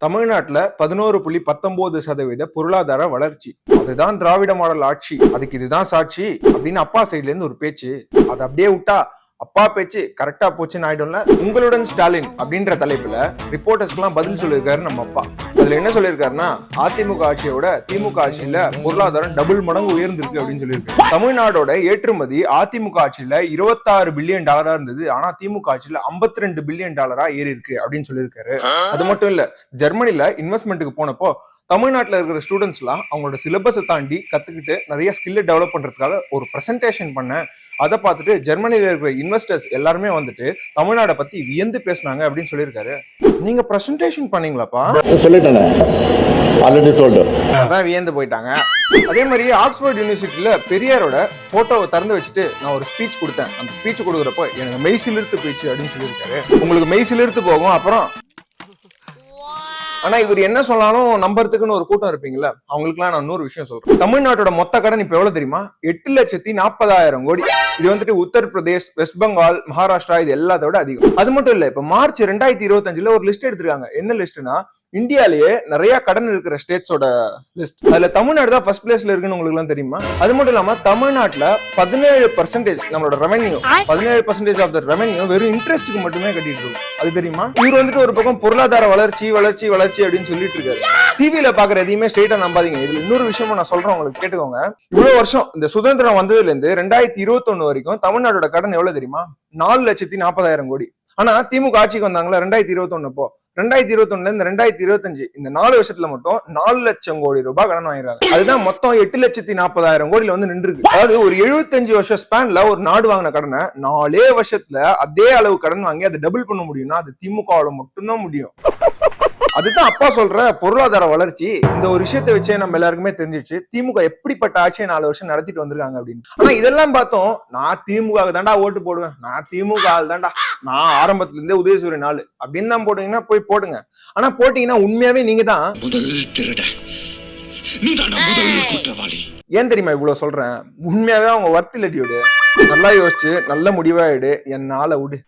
தமிழ்நாட்டுல 11.19% பொருளாதார வளர்ச்சி. அதுதான் திராவிட மாடல் ஆட்சி, அதுக்கு இதுதான் சாட்சி அப்படின்னு அப்பா சைட்ல இருந்து ஒரு பேச்சு. அதை அப்படியே விட்டா அப்பா பேச்சு கரெக்டா போச்சுன்னு ஆயிடும்ல. உங்களுடன் ஸ்டாலின் அப்படின்ற தலைப்புல ரிப்போர்ட்டர்ஸ்க்கு பதில் சொல்லியிருக்காரு நம்ம அப்பா. அதுல என்ன சொல்லியிருக்காருன்னா, அதிமுக ஆட்சியோட திமுக ஆட்சியில பொருளாதாரம் டபுள் மடங்கு உயர்ந்திருக்கு அப்படின்னு சொல்லியிருக்காரு. தமிழ்நாடோட ஏற்றுமதி அதிமுக ஆட்சியில 26 பில்லியன் டாலரா இருந்தது, ஆனா திமுக ஆட்சியில 52 பில்லியன் டாலரா ஏறி இருக்கு அப்படின்னு சொல்லியிருக்காரு. அது மட்டும் இல்ல, ஜெர்மனில இன்வெஸ்ட்மெண்ட்டுக்கு போனப்போ தமிழ்நாட்டில் இருக்கிற ஸ்டூடெண்ட்ஸ் எல்லாம் அவங்களோட சிலபஸை தாண்டி கத்துக்கிட்டு நிறைய ஸ்கில்லை டெவலப் பண்றதுக்காக ஒரு பிரசன்டேஷன் பண்ண. அதை பார்த்துட்டு ஜெர்மனியில இருக்கிற இன்வெஸ்டர்ஸ் எல்லாருமே வந்துட்டு தமிழ்நாடை பத்தி வியந்து பேசினாங்க அப்படின்னு சொல்லியிருக்காரு. நீங்க பிரசன்டேஷன் பண்ணீங்களாப்பா? அதான் வியந்து போயிட்டாங்க. அதே மாதிரி ஆக்ஸ்போர்ட் யூனிவர்சிட்டியில பெரியாரோட போட்டோவை திறந்து வச்சுட்டு நான் ஒரு ஸ்பீச் கொடுத்தேன். அந்த ஸ்பீச் கொடுக்குறப்போ எனக்கு மெய் சிலிர்த்து போயிடுச்சு அப்படின்னு சொல்லியிருக்காரு. உங்களுக்கு மெய் சிலிர்த்து போகும். அப்புறம் ஆனா இவர் என்ன சொன்னாலும் நம்புறதுக்குன்னு ஒரு கூட்டம் இருப்பீங்கல்ல, அவங்களுக்கு எல்லாம் நான் இன்னொரு விஷயம் சொல்றேன். தமிழ்நாட்டோட மொத்த கடன் இப்ப எவ்வளவு தெரியுமா? 8,40,000 கோடி. இது வந்துட்டு உத்தரப்பிரதேஷ், வெஸ்ட் பெங்கால், மகாராஷ்டிரா இது எல்லாத்தோட அதிகம். அது மட்டும் இல்ல, இப்ப மார்ச் 2025 ஒரு லிஸ்ட் எடுத்திருக்காங்க. என்ன லிஸ்ட்னா, இந்தியாலேயே நிறைய கடன் இருக்கிற ஸ்டேட்ஸோட லிஸ்ட். அதுல தமிழ்நாடு தான் ஃபர்ஸ்ட் பிளேஸ்ல இருக்குன்னு உங்களுக்கு எல்லாம் தெரியுமா? அது மட்டும் இல்லாம தமிழ்நாட்டுல 17% நம்மளோட ரெவென்யூ, 17% ஆஃப் த ரெவென்யூ வெறும் இன்ட்ரெஸ்ட்டுக்கு மட்டுமே கட்டிட்டு இருக்கும். அது தெரியுமா? இவர் வந்துட்டு ஒரு பக்கம் பொருளாதார வளர்ச்சி வளர்ச்சி வளர்ச்சி அப்படின்னு சொல்லிட்டு இருக்காரு. டிவில பாக்குற எதையுமே ஸ்ட்ரெயிட்டா நம்பாதீங்க. இதுல இன்னொரு விஷயமும் நான் சொல்றேன், உங்களுக்கு கேட்டுக்கோங்க. இவ்வளவு வருஷம் இந்த சுதந்திரம் வந்ததுல இருந்து 2021 வரைக்கும் தமிழ்நாட்டோட கடன் எவ்வளவு தெரியுமா? 4,40,000 கோடி. ஆனா திமுக ஆட்சிக்கு வந்தாங்களா 2021 அப்போ, 2021 இருந்து 2025 இந்த 4 வருஷத்துல மட்டும் 4 லட்சம் கோடி ரூபாய் கடன் வாங்கிருக்காங்க. அதுதான் மொத்தம் 8,40,000 கோடியில வந்து நின்றுருக்கு. அதாவது ஒரு 75 வருஷம் ஸ்பேன்ல ஒரு நாடு வாங்கின கடனை 4 வருஷத்துல அதே அளவு கடன் வாங்கி அதை டபுள் பண்ண முடியும்னா அது திமுகவால மட்டும்தான் முடியும். அதுதான் அப்பா சொல்ற பொருளாதார வளர்ச்சி. இந்த ஒரு விஷயத்தை வச்சே நம்ம எல்லாருக்குமே தெரிஞ்சிச்சு திமுக எப்படிப்பட்ட ஆட்சியை 4 வருஷம் நடத்திட்டு வந்திருக்காங்க அப்படின்னு. ஆனா இதெல்லாம் பார்த்தோம், நான் திமுக தாண்டா ஓட்டு போடுவேன், நான் திமுக ஆள் தாண்டா, நான் ஆரம்பத்துல இருந்தே உதயசூரியன் ஆளு அப்படின்னு தான் போட்டீங்கன்னா போய் போடுங்க. ஆனா போட்டீங்கன்னா உண்மையாவே நீங்க தான் முதல் திருட, முதல் குற்றவாளி. ஏன் தெரியுமா இவ்வளவு சொல்றேன்? உண்மையாவே அவங்க வர்த்திலட்டியோடு நல்லா யோசிச்சு நல்ல முடிவா எடு, என்னால விடு.